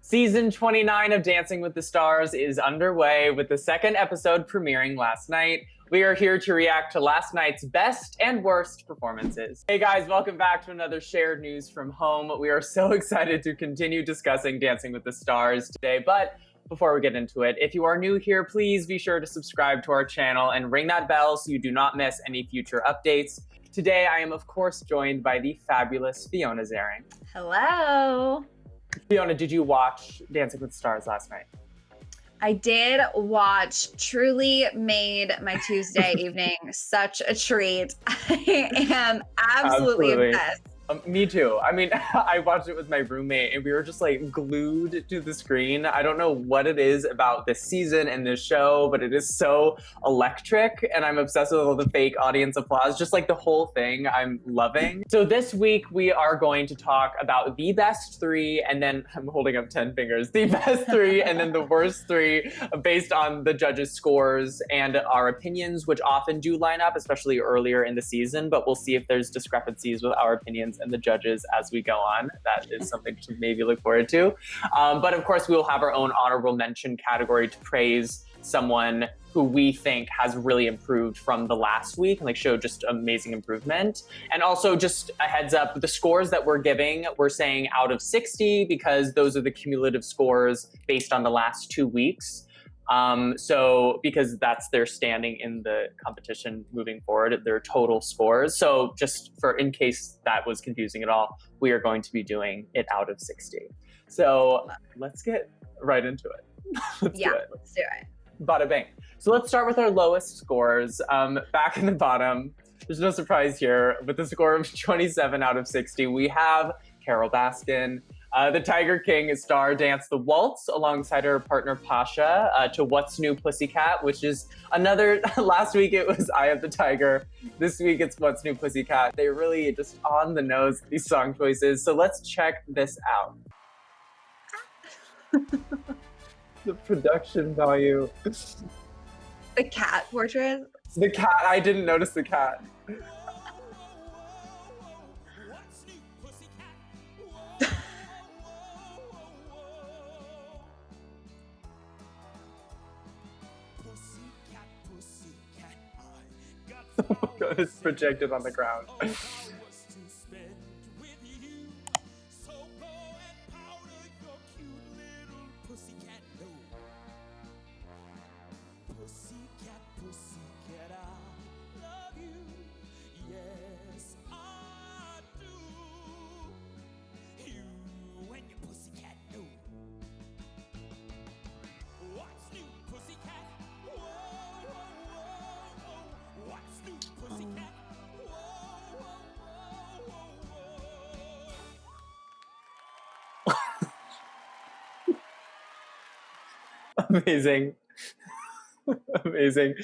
Season 29 of Dancing with the Stars is underway with the second episode premiering last night. We are here to react to last night's best and worst performances. Hey guys, welcome back to another shared news from home. We are so excited to continue discussing Dancing with the Stars today, but before we get into it, if you are new here, please be sure to subscribe to our channel and ring that bell so you do not miss any future updates. Today, I am of course joined by the fabulous Fiona Zaring. Hello. Fiona, did you watch Dancing with the Stars last night? I did watch. Truly made my Tuesday evening such a treat. I am absolutely obsessed. Me too. I mean, I watched it with my roommate and we were just like glued to the screen. I don't know what it is about this season and this show, but it is so electric and I'm obsessed with all the fake audience applause. Just like the whole thing I'm loving. So this week we are going to talk about the best three and then I'm holding up 10 fingers, the best three and then the worst three based on the judges' scores and our opinions, which often do line up, especially earlier in the season, but we'll see if there's discrepancies with our opinions and the judges as we go on. That is something to maybe look forward to. But of course, we will have our own honorable mention category to praise someone who we think has really improved from the last week and like showed just amazing improvement. And also just a heads up, the scores that we're giving, we're saying out of 60 because those are the cumulative scores based on the last 2 weeks. So because that's their standing in the competition moving forward, their total scores. So just for in case that was confusing at all, we are going to be doing it out of 60. So let's get right into it. Let's do it. Bada bang. So let's start with our lowest scores. Back in the bottom, there's no surprise here, with the score of 27 out of 60, we have Carole Baskin. The Tiger King star danced the waltz alongside her partner Pasha to What's New Pussycat, which is another, last week it was Eye of the Tiger. This week it's What's New Pussycat. They're really just on the nose, these song choices. So let's check this out. The production value. The cat portrait? The cat, I didn't notice the cat. Oh my God, it's projected on the ground. Amazing. Amazing.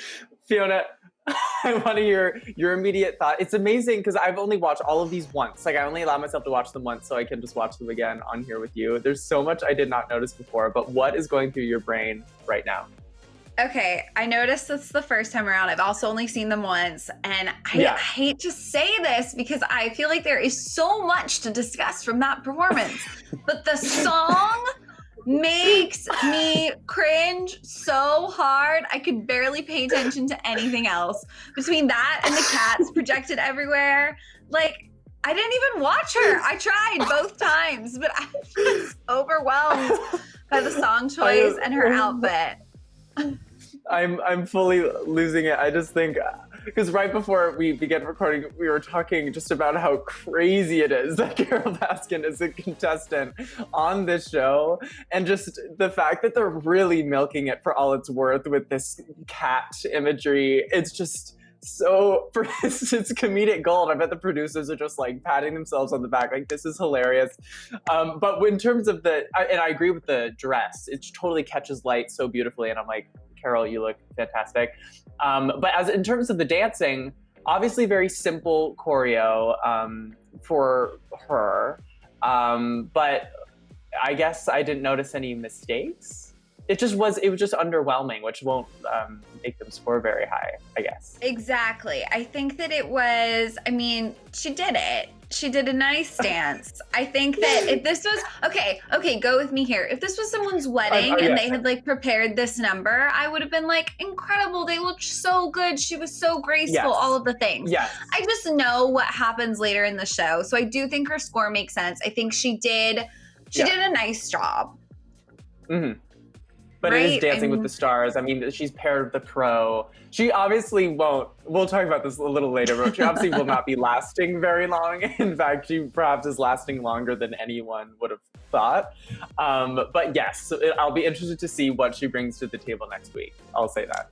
Fiona, I want to hear your immediate thought. It's amazing because I've only watched all of these once. Like I only allow myself to watch them once so I can just watch them again on here with you. There's so much I did not notice before, but what is going through your brain right now? Okay, I noticed this the first time around. I've also only seen them once. And I hate to say this because I feel like there is so much to discuss from that performance. But the song makes me cringe so hard. I could barely pay attention to anything else. Between that and the cats projected everywhere, like, I didn't even watch her. I tried both times, but I was overwhelmed by the song choice and her outfit. I'm fully losing it. I just think, because right before we began recording, we were talking just about how crazy it is that Carole Baskin is a contestant on this show. And just the fact that they're really milking it for all it's worth with this cat imagery. It's just so, it's comedic gold. I bet the producers are just like patting themselves on the back. Like, this is hilarious. But in terms of and I agree with the dress, it totally catches light so beautifully. And I'm like, Carole, you look fantastic. But in terms of the dancing, obviously very simple choreo for her. But I guess I didn't notice any mistakes. It was just underwhelming, which won't make them score very high, I guess. Exactly. I think that it was, I mean, she did it. She did a nice dance. I think that if this was okay, go with me here. If this was someone's wedding and they had like prepared this number, I would have been like, incredible. They looked so good. She was so graceful, all of the things. Yes. I just know what happens later in the show. So I do think her score makes sense. I think she did a nice job. Mm-hmm. But it is Dancing with the Stars. I mean, she's paired with the Crow. She obviously won't, we'll talk about this a little later, but she obviously will not be lasting very long. In fact, she perhaps is lasting longer than anyone would have thought. But yes, I'll be interested to see what she brings to the table next week. I'll say that.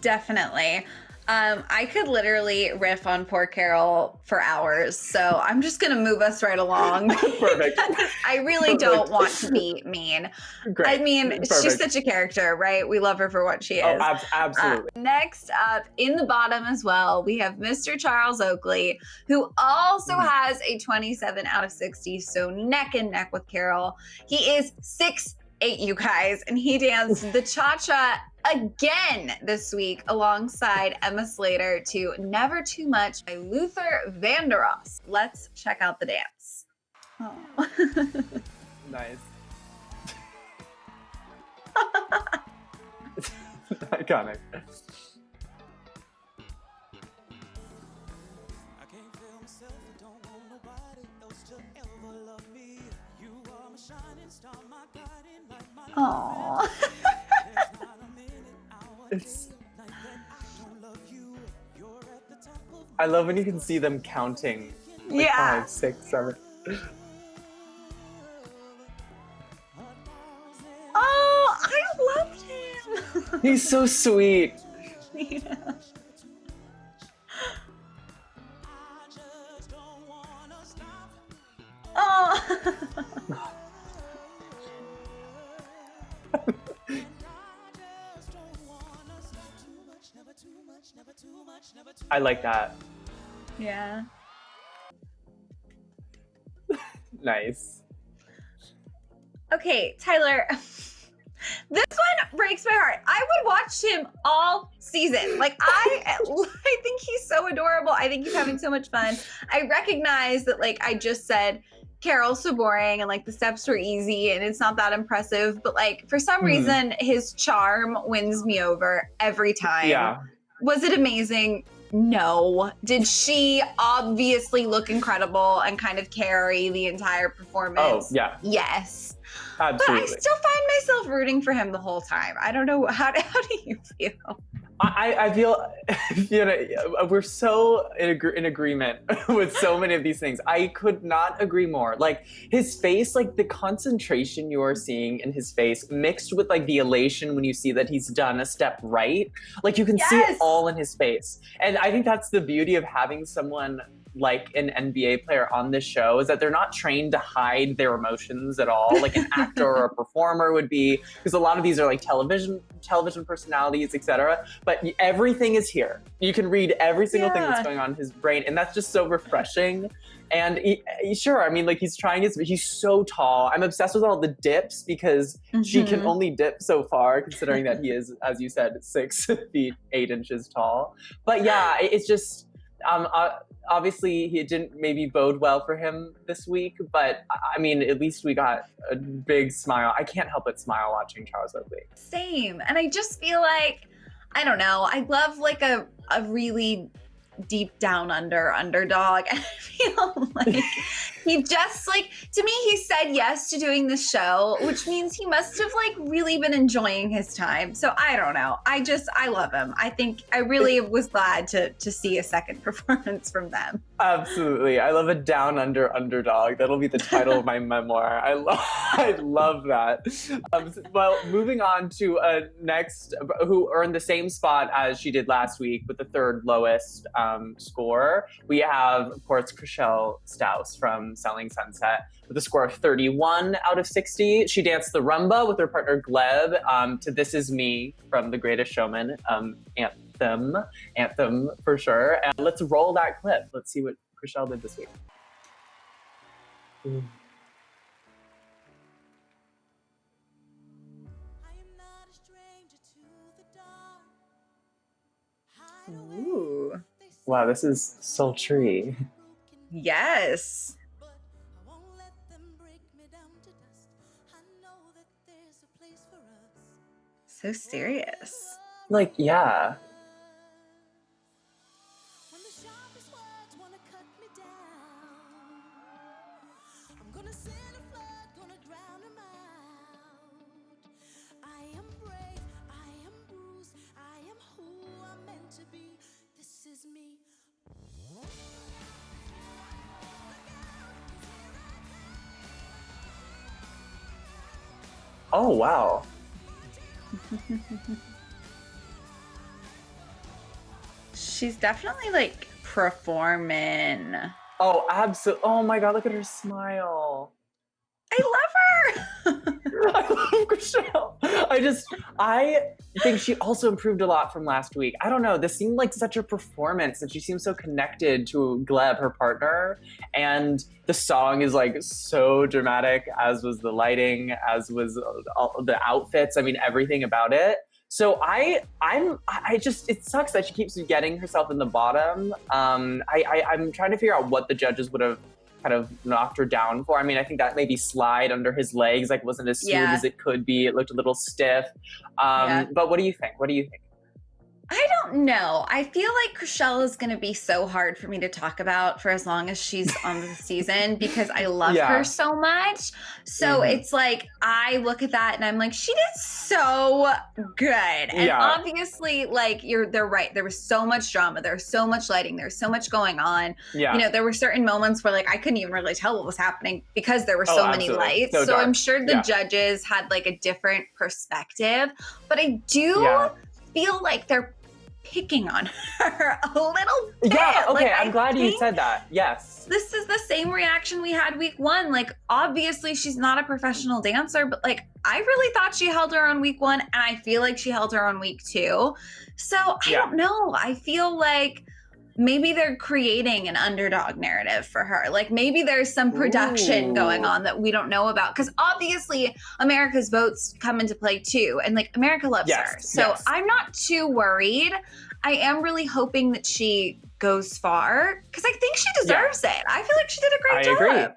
Definitely. I could literally riff on poor Carole for hours, so I'm just gonna move us right along. Perfect. I really don't want to be mean. Great. I mean, she's such a character, right? We love her for what she is. Oh, absolutely. Next up, in the bottom as well, we have Mr. Charles Oakley, who also has a 27 out of 60, so neck and neck with Carole. He is 6'8", you guys, and he danced the cha-cha again this week alongside Emma Slater to Never Too Much by Luther Vandross. Let's check out the dance. Oh. Nice. Iconic. Aww. I love when you can see them counting. Like 5, 6, 7. Oh, I loved him. He's so sweet. Yeah. Oh. I like that. Yeah. Nice. Okay, Tyler. This one breaks my heart. I would watch him all season. Like, I think he's so adorable. I think he's having so much fun. I recognize that, like I just said, Carole's so boring and like the steps were easy and it's not that impressive. But like, for some reason, his charm wins me over every time. Yeah. Was it amazing? No. Did she obviously look incredible and kind of carry the entire performance? Oh, yeah. Yes. Absolutely. But I still find myself rooting for him the whole time. I don't know. How do you feel? I feel, we're so in agreement with so many of these things. I could not agree more. Like, his face, like the concentration you are seeing in his face mixed with like the elation when you see that he's done a step right. Like, you can see it all in his face. And I think that's the beauty of having someone like an NBA player on this show, is that they're not trained to hide their emotions at all, like an actor or a performer would be, because a lot of these are like television personalities, etc. But everything is here. You can read every single thing that's going on in his brain, and that's just so refreshing. And sure, I mean, like, he's trying his, but he's so tall. I'm obsessed with all the dips because she can only dip so far, considering that he is, as you said, 6 feet 8 inches tall. But yeah, it's just, obviously he didn't maybe bode well for him this week, but I mean, at least we got a big smile. I can't help but smile watching Charles Oakley. Same. And I just feel like, I don't know, I love like a really deep down underdog. And I feel like he just, like, to me, he said yes to doing the show, which means he must have like really been enjoying his time. So I don't know. I love him. I think I really was glad to see a second performance from them. Absolutely. I love a down under underdog. That'll be the title of my memoir. I love that. Well, moving on to next, who earned the same spot as she did last week with the third lowest score. We have, of course, Chrishell Stause from Selling Sunset with a score of 31 out of 60. She danced the rumba with her partner Gleb to This Is Me from The Greatest Showman anthem for sure. And let's roll that clip. Let's see what Chrishell did this week. Ooh. Wow, this is sultry. Yes. So serious. Like, yeah. Oh, wow. She's definitely like performing. Oh, absolutely. Oh my God, look at her smile. I love her. I love Chrishell. I think she also improved a lot from last week. I don't know. This seemed like such a performance, and she seems so connected to Gleb, her partner. And the song is like so dramatic, as was the lighting, as was all the outfits. I mean, everything about it. So it sucks that she keeps getting herself in the bottom. I'm trying to figure out what the judges would have kind of knocked her down for. I mean, I think that maybe slide under his legs, like wasn't as smooth as it could be. It looked a little stiff. But what do you think? What do you think? I don't know. I feel like Chrishell is going to be so hard for me to talk about for as long as she's on the season because I love her so much. So it's like, I look at that and I'm like, she did so good. And obviously, like, they're right. There was so much drama. There was so much lighting. There was so much going on. Yeah. You know, there were certain moments where like, I couldn't even really tell what was happening because there were so many lights. So I'm sure the judges had like a different perspective, but I do feel like they're picking on her a little bit. Yeah, okay, like, I'm glad you said that. Yes. This is the same reaction we had week 1. Like, obviously she's not a professional dancer, but like, I really thought she held her on week 1, and I feel like she held her on week 2. So I don't know. I feel like maybe they're creating an underdog narrative for her. Like maybe there's some production going on that we don't know about. Because obviously America's votes come into play too. And like America loves her. So I'm not too worried. I am really hoping that she goes far because I think she deserves it. I feel like she did a great job. I agree.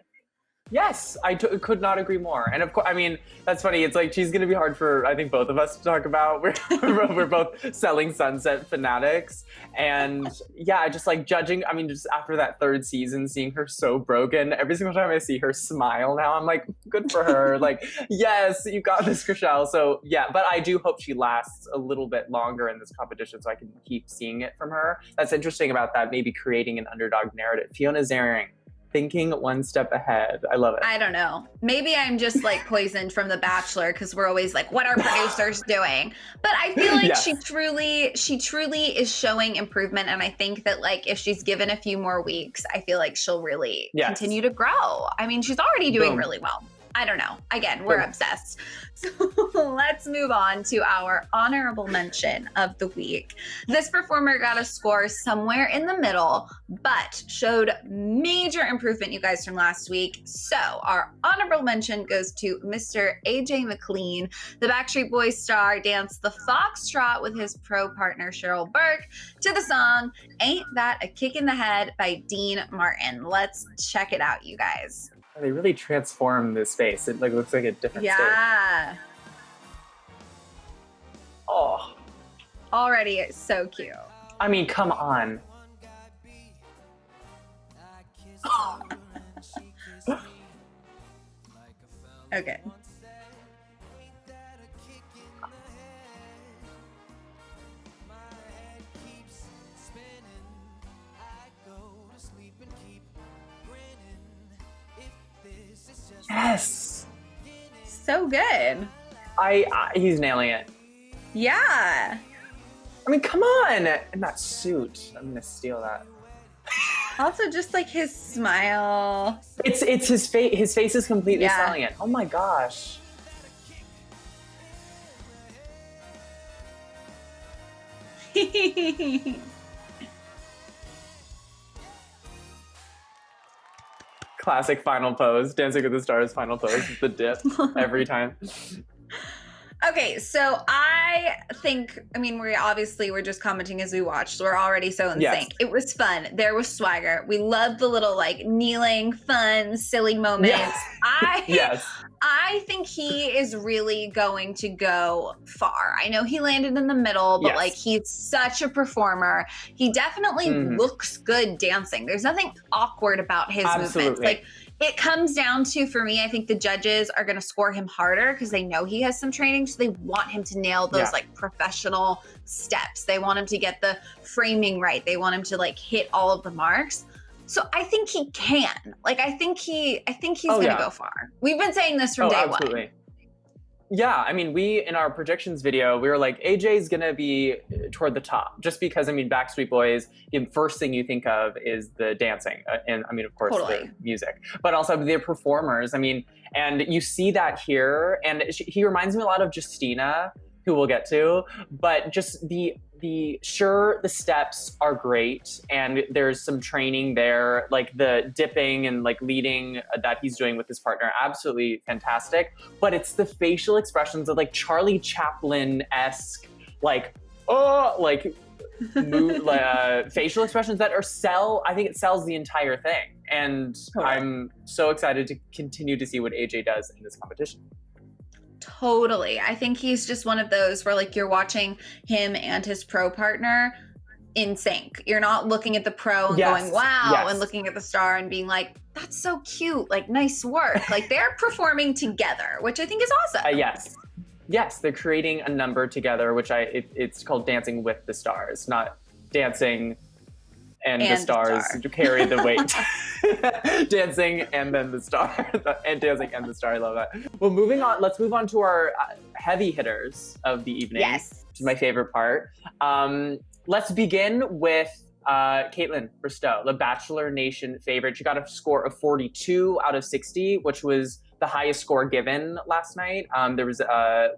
Yes, I could not agree more. And of course, I mean, that's funny. It's like she's going to be hard for, I think, both of us to talk about. We're both Selling Sunset fanatics. And yeah, just like judging, I mean, just after that 3rd season, seeing her so broken, every single time I see her smile now, I'm like, good for her. Like, yes, you got this, Chrishell. So yeah, but I do hope she lasts a little bit longer in this competition so I can keep seeing it from her. That's interesting about that, maybe creating an underdog narrative. Fiona Zering. Thinking one step ahead. I love it. I don't know. Maybe I'm just like poisoned from The Bachelor because we're always like, what are producers doing? But I feel like she truly is showing improvement. And I think that like if she's given a few more weeks, I feel like she'll really continue to grow. I mean, she's already doing really well. I don't know. Again, we're obsessed. So let's move on to our honorable mention of the week. This performer got a score somewhere in the middle, but showed major improvement, you guys, from last week. So our honorable mention goes to Mr. AJ McLean. The Backstreet Boys star danced the foxtrot with his pro partner Cheryl Burke to the song Ain't That a Kick in the Head by Dean Martin. Let's check it out, you guys. They really transformed this space. It like looks like a different stage. Yeah. Oh. Already it's so cute. I mean, come on. Okay. Yes. So good. He's nailing it. Yeah. I mean, come on. In that suit. I'm gonna steal that. Also, just like his smile. It's his face. His face is completely selling it. Oh my gosh. Classic final pose. Dancing with the Stars final pose. The dip every time. Okay, so I think, I mean, we're just commenting as we watched, so we're already so in sync. It was fun. There was swagger. We loved the little like kneeling, fun, silly moments. I think he is really going to go far. I know he landed in the middle, but like he's such a performer. He definitely looks good dancing. There's nothing awkward about his movements. Like, it comes down to, for me, I think the judges are going to score him harder because they know he has some training. So they want him to nail those like professional steps. They want him to get the framing right. They want him to like hit all of the marks. So I think he can. Like, I think he's going to go far. We've been saying this from day one. Yeah, I mean, in our predictions video, we were like, AJ's gonna be toward the top, just because, I mean, Backstreet Boys, the first thing you think of is the dancing, and I mean, of course, the music, but also the performers. I mean, and you see that here, and he reminds me a lot of Justina, who we'll get to, but just the steps are great, and there's some training there, like the dipping and like leading that he's doing with his partner, absolutely fantastic. But it's the facial expressions of like Charlie Chaplin-esque, like facial expressions that I think it sells the entire thing. And I'm so excited to continue to see what AJ does in this competition. Totally. I think he's just one of those where like you're watching him and his pro partner in sync. You're not looking at the pro and going, wow, and looking at the star and being like, that's so cute, like nice work. Like they're performing together, which I think is awesome. Yes, they're creating a number together, which it's called Dancing with the Stars, not dancing and the stars carry the weight. Dancing and then the star. And Dancing and the Star, I love that. Well, moving on, let's move on to our heavy hitters of the evening. Yes. Which is my favorite part. Let's begin with Kaitlyn Bristowe, the Bachelor Nation favorite. She got a score of 42 out of 60, which was the highest score given last night. There was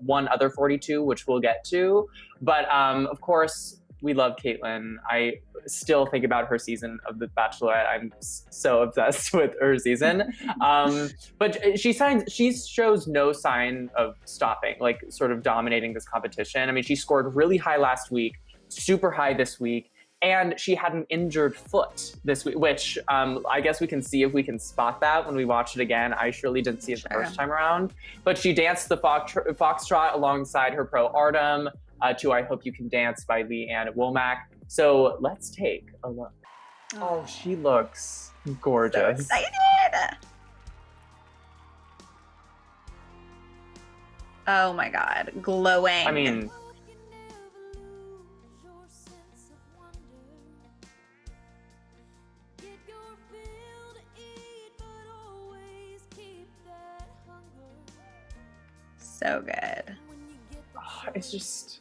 one other 42, which we'll get to. But of course, we love Kaitlyn. I still think about her season of The Bachelorette. I'm so obsessed with her season. But she shows no sign of stopping, like sort of dominating this competition. I mean, she scored really high last week, super high this week, and she had an injured foot this week, which I guess we can see if we can spot that when we watch it again. I surely didn't see it the first time around. But she danced the foxtrot alongside her pro Artem, to I Hope You Can Dance by Leanne Womack. So let's take a look. Oh, she looks gorgeous. So excited. Oh my God, glowing. I mean, so good. Oh, it's just...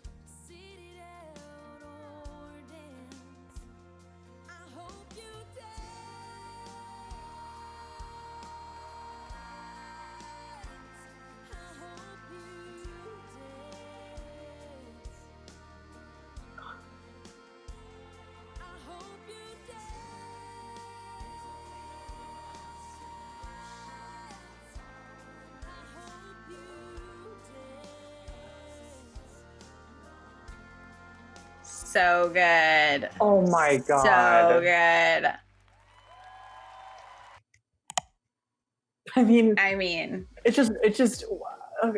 So good. Oh my God. So good. I mean, it's just of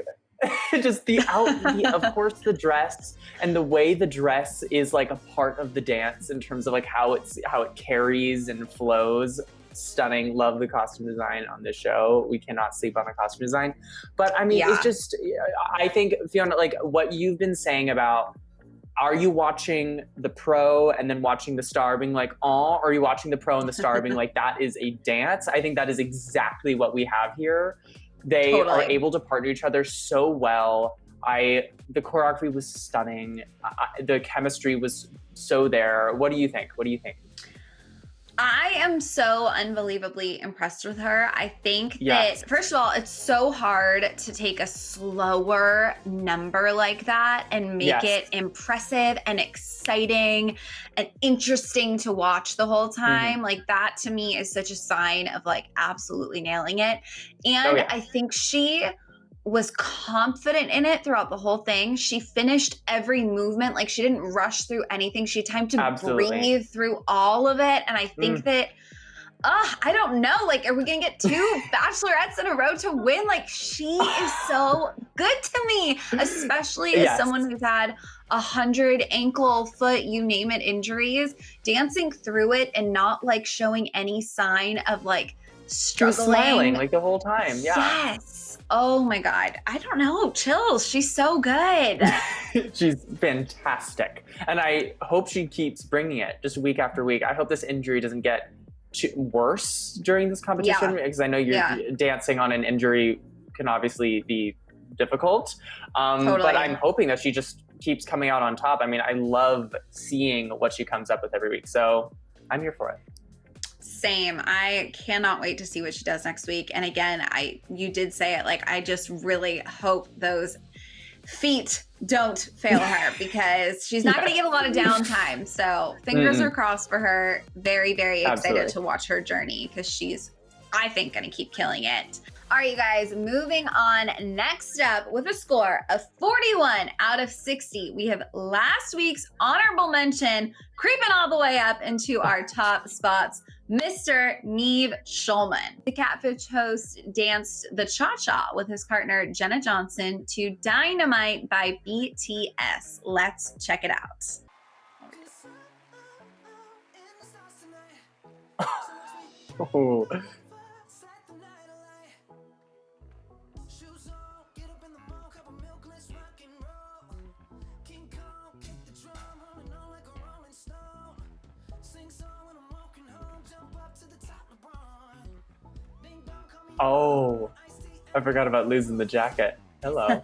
course the dress and the way the dress is like a part of the dance in terms of like how it carries and flows. Stunning. Love the costume design on this show. We cannot sleep on the costume design. But I mean, it's just, I think, Fiona, like what you've been saying about, are you watching the pro and then watching the star being like, oh, or are you watching the pro and the star being like, that is a dance? I think that is exactly what we have here. They are able to partner each other so well. The choreography was stunning. The chemistry was so there. What do you think? I am so unbelievably impressed with her. I think that, first of all, it's so hard to take a slower number like that and make it impressive and exciting and interesting to watch the whole time. Like that to me is such a sign of like absolutely nailing it. And I think she was confident in it throughout the whole thing. She finished every movement. Like, she didn't rush through anything. She had time to breathe through all of it. And I think that, I don't know. Like, are we going to get 2 bachelorettes in a row to win? Like, she is so good to me, especially as someone who's had 100 ankle, foot, you name it, injuries. Dancing through it and not like showing any sign of like struggling. She was smiling like the whole time. Yeah. Yes. Oh my God. I don't know. Chills. She's so good. She's fantastic. And I hope she keeps bringing it just week after week. I hope this injury doesn't get worse during this competition, because I know you're dancing on an injury can obviously be difficult. But I'm hoping that she just keeps coming out on top. I mean, I love seeing what she comes up with every week. So I'm here for it. Same. I cannot wait to see what she does next week. And again, you did say it, like, I just really hope those feet don't fail her, because she's not going to get a lot of downtime. So fingers are crossed for her. Very, very excited to watch her journey, because she's, I think, going to keep killing it. All right, you guys, moving on. Next up, with a score of 41 out of 60, we have last week's honorable mention creeping all the way up into our top spots, Mr. Nev Schulman. The Catfish host danced the cha-cha with his partner Jenna Johnson to Dynamite by BTS. Let's check it out. Oh. Oh, I forgot about losing the jacket. Hello.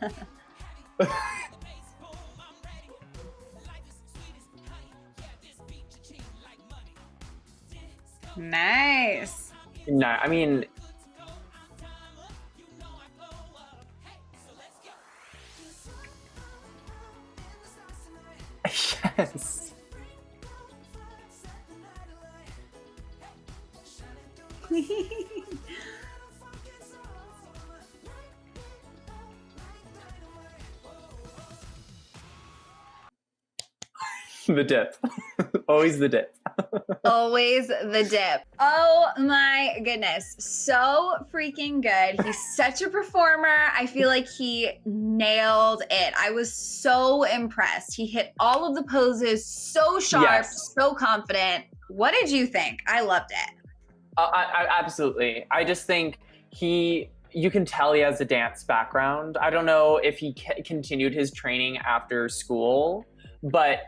Nice. No, I mean, yes. The dip. Always the dip. Always the dip. Oh my goodness. So freaking good. He's such a performer. I feel like he nailed it. I was so impressed. He hit all of the poses so sharp, so confident. What did you think? I loved it. I absolutely. I just think you can tell he has a dance background. I don't know if he continued his training after school, but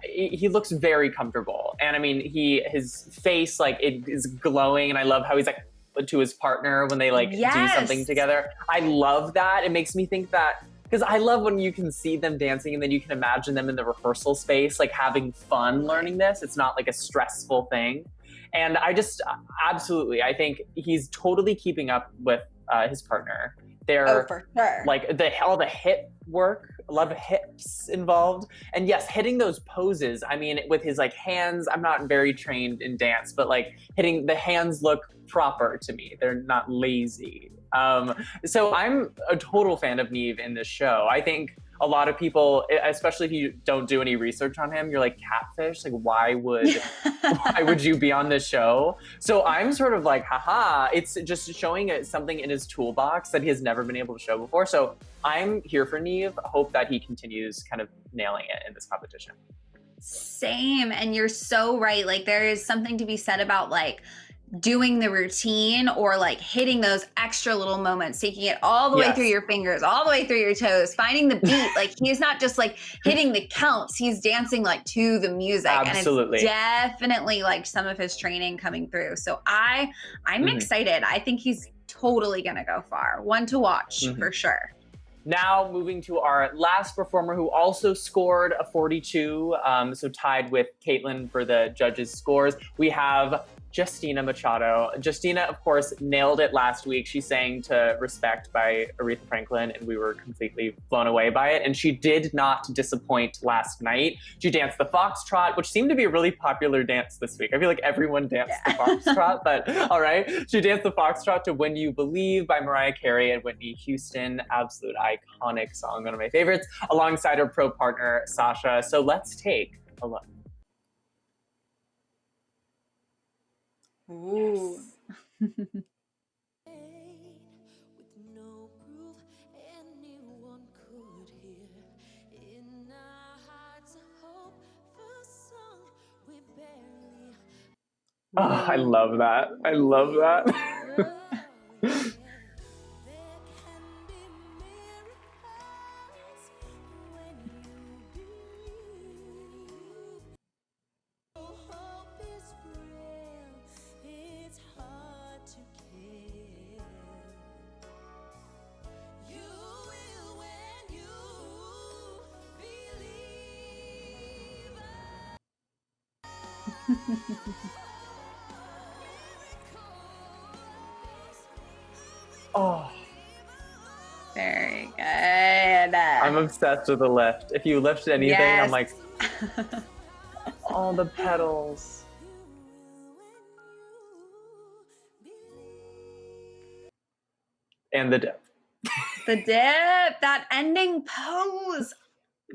he looks very comfortable. And I mean, his face, like, it is glowing, and I love how he's like to his partner when they like do something together. I love that. It makes me think that, because I love when you can see them dancing and then you can imagine them in the rehearsal space, like having fun learning this. It's not like a stressful thing. And I just, absolutely, I think he's totally keeping up with his partner. They're for sure. Like all the hip work, a lot of hips involved. And yes, hitting those poses, I mean, with his like hands, I'm not very trained in dance, but like hitting the hands look proper to me. They're not lazy. So I'm a total fan of Nev in this show. I think a lot of people, especially if you don't do any research on him, you're like, Catfish? Like, why would you be on this show? So I'm sort of like, haha, it's just showing something in his toolbox that he has never been able to show before. So I'm here for Nev. Hope that he continues kind of nailing it in this competition. Same. And you're so right. Like, there is something to be said about like doing the routine, or like hitting those extra little moments, taking it all the way through your fingers, all the way through your toes, finding the beat. Like, he's not just like hitting the counts, he's dancing like to the music. Absolutely. And it's definitely like some of his training coming through. So I'm excited. I think he's totally gonna go far. One to watch for sure. Now moving to our last performer, who also scored a 42, so tied with Kaitlyn for the judges' scores. We have Justina Machado. Justina, of course, nailed it last week. She sang to Respect by Aretha Franklin, and we were completely blown away by it. And she did not disappoint last night. She danced the foxtrot, which seemed to be a really popular dance this week. I feel like everyone danced the foxtrot, but all right. She danced the foxtrot to When You Believe by Mariah Carey and Whitney Houston. Absolute iconic song, one of my favorites, alongside her pro partner, Sasha. So let's take a look. Ooh. Yes. Oh, I love that. I love that. Oh, Very good. I'm obsessed with the lift. If you lift anything, Yes. I'm like, all the pedals. And the dip. The dip, that ending pose.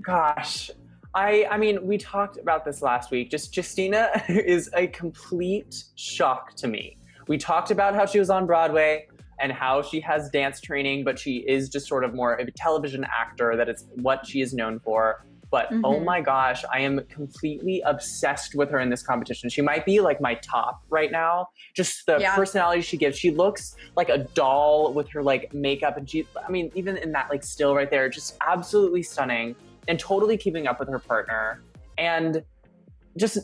Gosh, I mean, we talked about this last week. Just Justina is a complete shock to me. We talked about how she was on Broadway and how she has dance training, but she is just sort of more of a television actor. That is what she is known for. But oh my gosh, I am completely obsessed with her in this competition. She might be like my top right now. Just the personality she gives. She looks like a doll with her like makeup, and she, I mean, even in that like still right there, just absolutely stunning and totally keeping up with her partner. And just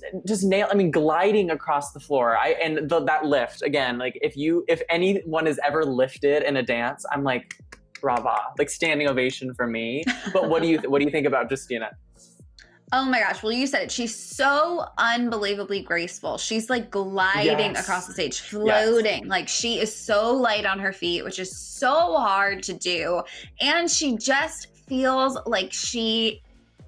gliding across the floor. That lift again, like if anyone has ever lifted in a dance, I'm like, brava, like standing ovation for me. But what do you think about Justina? Oh my gosh, well, you said it. She's so unbelievably graceful. She's like gliding across the stage, floating. Like she is so light on her feet, which is so hard to do. And she just feels like she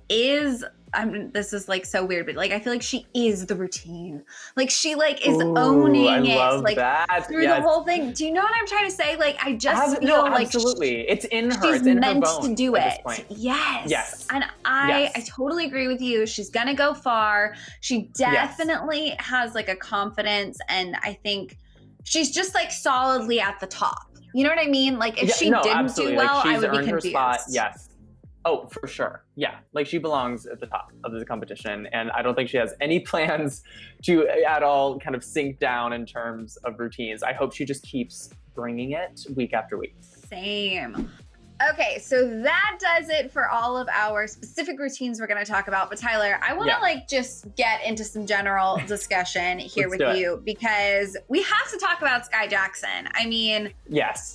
is, I mean, this is like so weird, but like I feel like she is the routine. Like she like is owning it like that. Through the whole thing. Do you know what I'm trying to say? Like I just feel like absolutely. It's in her. She's it's in meant her bones to do at it. this point. Yes. And I totally agree with you. She's gonna go far. She definitely has like a confidence, and I think she's just like solidly at the top. You know what I mean? Like if she didn't do well, like, I would be earned confused. Her spot. Yes. Oh, for sure. Yeah. Like she belongs at the top of the competition. And I don't think she has any plans to at all kind of sink down in terms of routines. I hope she just keeps bringing it week after week. Same. Okay, so that does it for all of our specific routines we're going to talk about. But Tyler, I want to like just get into some general discussion here with you, because we have to talk about Sky Jackson. I mean,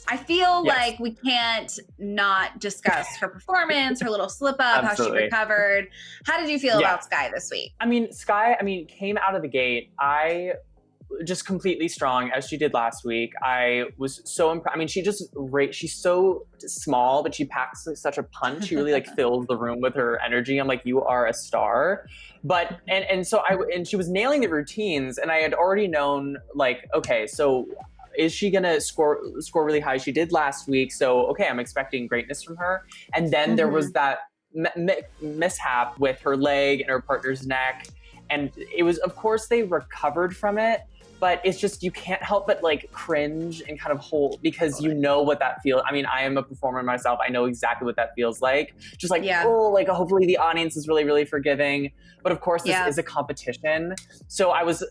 I feel like we can't not discuss her performance, her little slip up, how she recovered. How did you feel about Sky this week? I mean, Sky, came out of the gate. Just completely strong as she did last week. I was so impressed. I mean, she's so small, but she packs such a punch. She really like fills the room with her energy. I'm like, you are a star. But and she was nailing the routines, and I had already known like, okay, so is she gonna score really high? She did last week, so okay, I'm expecting greatness from her. And then there was that mishap with her leg and her partner's neck, and it was, of course, they recovered from it. But it's just, you can't help but like cringe and kind of hold, because you know what that feels. I mean, I am a performer myself. I know exactly what that feels like. Just like, oh, like hopefully the audience is really, really forgiving. But of course, this is a competition. So I was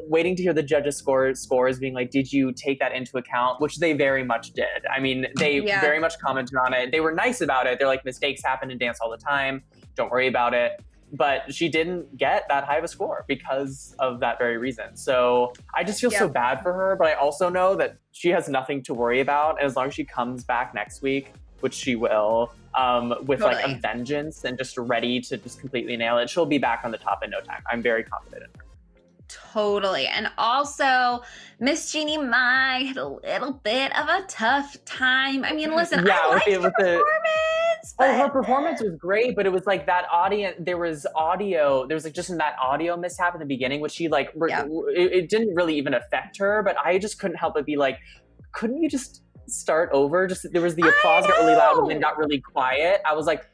waiting to hear the judges' scores being like, did you take that into account? Which they very much did. I mean, they very much commented on it. They were nice about it. They're like, mistakes happen in dance all the time. Don't worry about it. But she didn't get that high of a score because of that very reason. So I just feel so bad for her, but I also know that she has nothing to worry about. And as long as she comes back next week, which she will, with like a vengeance and just ready to just completely nail it, she'll be back on the top in no time. I'm very confident in her. Totally. And also, Miss Jeannie Mai had a little bit of a tough time. I mean, listen, I liked her performance. Her performance was great, but it was like that audience, there was like just that audio mishap in the beginning, which she like, it didn't really even affect her, but I just couldn't help but be like, couldn't you just start over? Just, there was the applause got really loud and then got really quiet. I was like,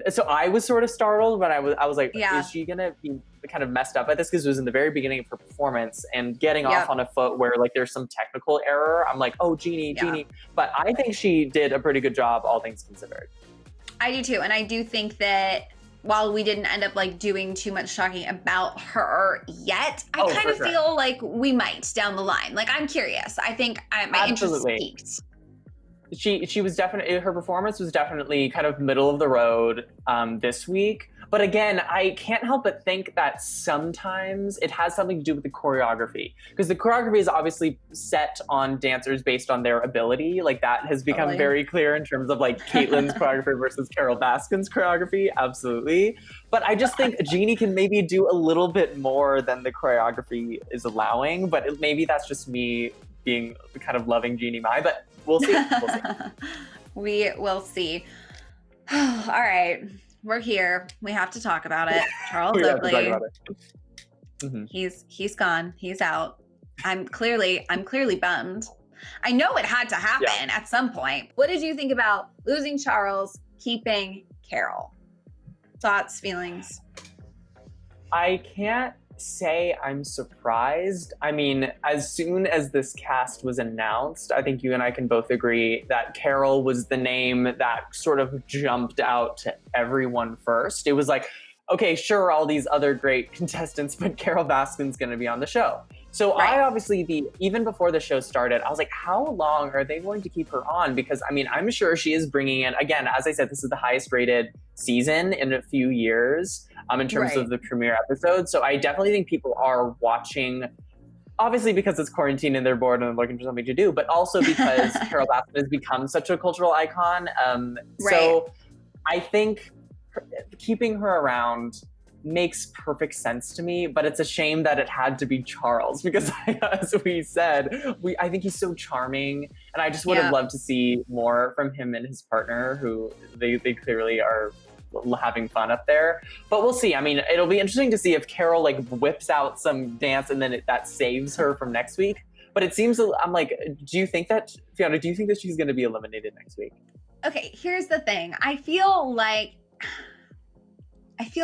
so I was sort of startled, but I was like, is she gonna be kind of messed up at this? Because it was in the very beginning of her performance and getting off on a foot where like there's some technical error. I'm like, oh, Jeannie. But I think she did a pretty good job, all things considered. I do too. And I do think that while we didn't end up like doing too much talking about her yet, I kind of feel like we might down the line. Like, I'm curious. I think my interest peaked. She was definitely, her performance was definitely kind of middle of the road this week. But again, I can't help but think that sometimes it has something to do with the choreography, because the choreography is obviously set on dancers based on their ability. Like, that has become very clear in terms of like Kaitlyn's choreography versus Carole Baskin's choreography. Absolutely. But I just think Jeannie can maybe do a little bit more than the choreography is allowing. But maybe that's just me being kind of loving Jeannie Mai, but we'll see. We will see. All right. We're here. We have to talk about it. Charles Oakley. He's gone. He's out. I'm clearly bummed. I know it had to happen at some point. What did you think about losing Charles, keeping Carole? Thoughts, feelings? I can't say I'm surprised. I mean, as soon as this cast was announced, I think you and I can both agree that Carole was the name that sort of jumped out to everyone first. It was like, okay, sure, all these other great contestants, but Carole Baskin's going to be on the show. So I obviously, even before the show started, I was like, how long are they going to keep her on? Because I mean, I'm sure she is bringing in, again, as I said, this is the highest rated season in a few years in terms of the premiere episode. So I definitely think people are watching, obviously because it's quarantine and they're bored and looking for something to do, but also because Carole Baskin has become such a cultural icon. So I think keeping her around makes perfect sense to me, but it's a shame that it had to be Charles, because as we said, I think he's so charming, and I just would have loved to see more from him and his partner, who they clearly are having fun up there. But we'll see. I mean, it'll be interesting to see if Carole like whips out some dance and then that saves her from next week. But it seems, I'm like, do you think that she's going to be eliminated next week? Okay, here's the thing. I feel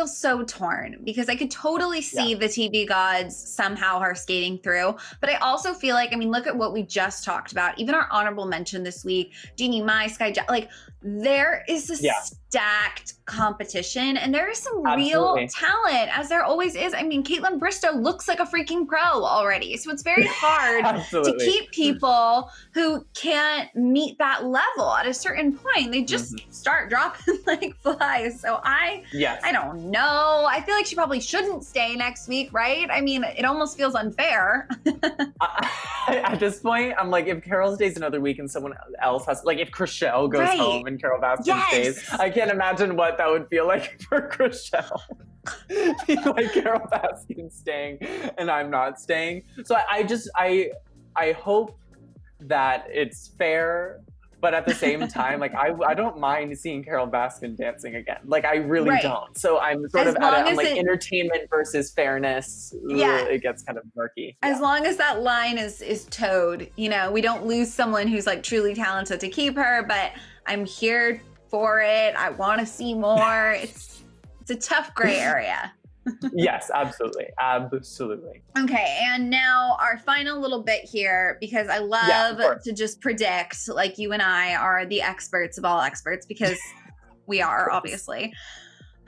so torn, because I could totally see the TV gods somehow are skating through. But I also feel like, I mean, look at what we just talked about. Even our honorable mention this week, Jeannie Mai, Sky, like there is a stacked competition, and there is some real talent, as there always is. I mean, Kaitlyn Bristowe looks like a freaking pro already. So it's very hard to keep people who can't meet that level at a certain point. They just start dropping like flies. So I don't know. I feel like she probably shouldn't stay next week, right? I mean, it almost feels unfair. At this point, I'm like, if Carole stays another week and someone else has, like if Chrishell goes home and Carole Baskin stays, I can't imagine what that would feel like for Chrishell. Like Carole Baskin staying and I'm not staying. So I hope that it's fair, but at the same time, like I don't mind seeing Carole Baskin dancing again. Like I really don't. So I'm sort of I'm like entertainment versus fairness. It gets kind of murky. As long as that line is towed, you know, we don't lose someone who's like truly talented to keep her, but I'm here for it. I want to see more. It's a tough gray area. Yes, absolutely. Okay, and now our final little bit here, because I love to just predict, like you and I are the experts of all experts, because we are, obviously.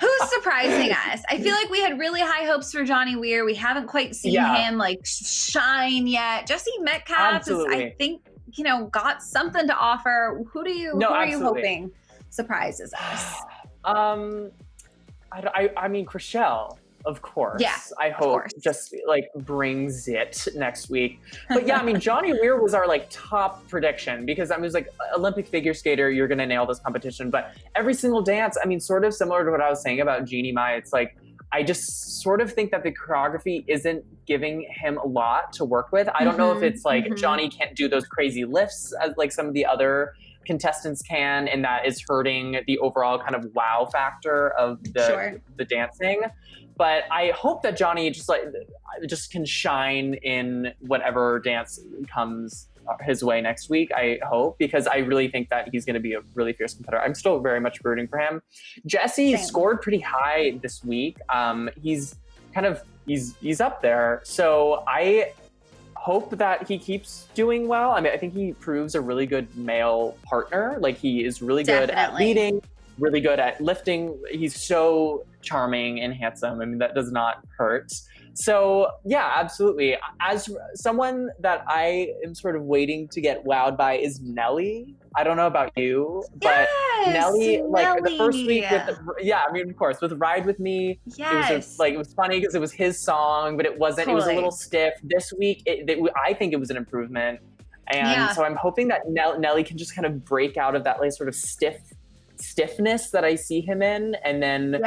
Who's surprising us? I feel like we had really high hopes for Johnny Weir. We haven't quite seen him like shine yet. Jesse Metcalf is, I think, you know, got something to offer. Who are you hoping surprises us? I mean, Chrishell, of course. Yeah, I hope just like brings it next week. But yeah, I mean, Johnny Weir was our like top prediction, because I was like, Olympic figure skater, you're going to nail this competition. But every single dance, I mean, sort of similar to what I was saying about Jeannie Mai, it's like, I just sort of think that the choreography isn't giving him a lot to work with. I don't know if it's like Johnny can't do those crazy lifts as like some of the other contestants can, and that is hurting the overall kind of wow factor of the dancing. But I hope that Johnny just can shine in whatever dance comes his way next week, I hope, because I really think that he's going to be a really fierce competitor. I'm still very much rooting for him. Jesse scored pretty high this week. He's up there. So I hope that he keeps doing well. I mean, I think he proves a really good male partner. Like, he is really good at leading, really good at lifting. He's so charming and handsome. I mean, that does not hurt. So yeah, absolutely. As someone that I am sort of waiting to get wowed by is Nelly. I don't know about you, but Nelly, like the first week with, I mean, of course, with Ride With Me, it was funny because it was his song, but it wasn't, it was a little stiff. This week, I think it was an improvement. And so I'm hoping that Nelly can just kind of break out of that like sort of stiffness that I see him in, and then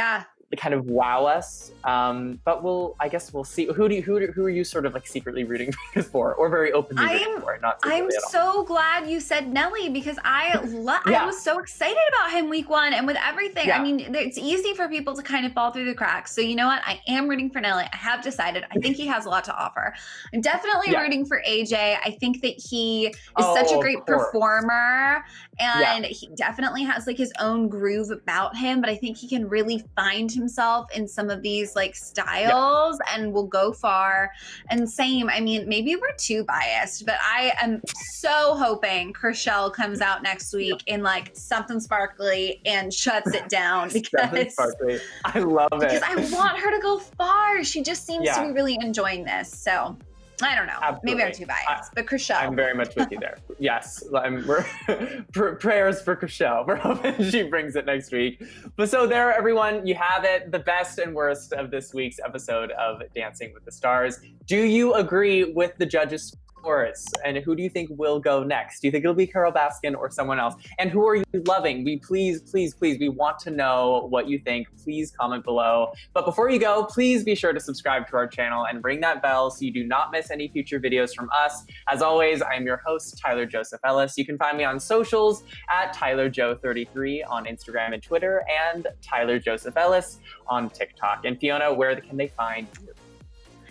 kind of wow us. But I guess we'll see. Who are you sort of like secretly rooting for, or very openly rooting for? Not I'm so glad you said Nelly, because I was so excited about him week one, and with everything. I mean, it's easy for people to kind of fall through the cracks. So you know what? I am rooting for Nelly. I have decided. I think he has a lot to offer. I'm definitely rooting for AJ. I think that he is such a great performer, and he definitely has like his own groove about him. But I think he can really find himself in some of these like styles and will go far. And same, I mean, maybe we're too biased, but I am so hoping Chrishell comes out next week in like something sparkly and shuts it down, because I love it. Because I want her to go far. She just seems to be really enjoying this. So I don't know. Absolutely. Maybe I'm too biased, but Chrishell. I'm very much with you there. Yes, prayers for Chrishell. We're hoping she brings it next week. But so there, everyone, you have it. The best and worst of this week's episode of Dancing with the Stars. Do you agree with the judges' scores? And who do you think will go next? Do you think it'll be Carole Baskin or someone else? And who are you loving? We please, we want to know what you think. Please comment below. But before you go, please be sure to subscribe to our channel and ring that bell so you do not miss any future videos from us. As always, I am your host, Tyler Joseph Ellis. You can find me on socials at TylerJo33 on Instagram and Twitter, and Tyler Joseph Ellis on TikTok. And Fiona, where can they find you?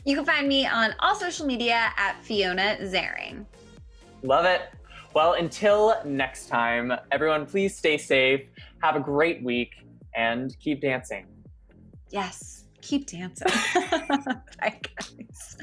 You can find me on all social media at Fiona Zaring. Love it. Well, until next time, everyone, please stay safe, have a great week, and keep dancing. Yes, keep dancing. Bye, guys.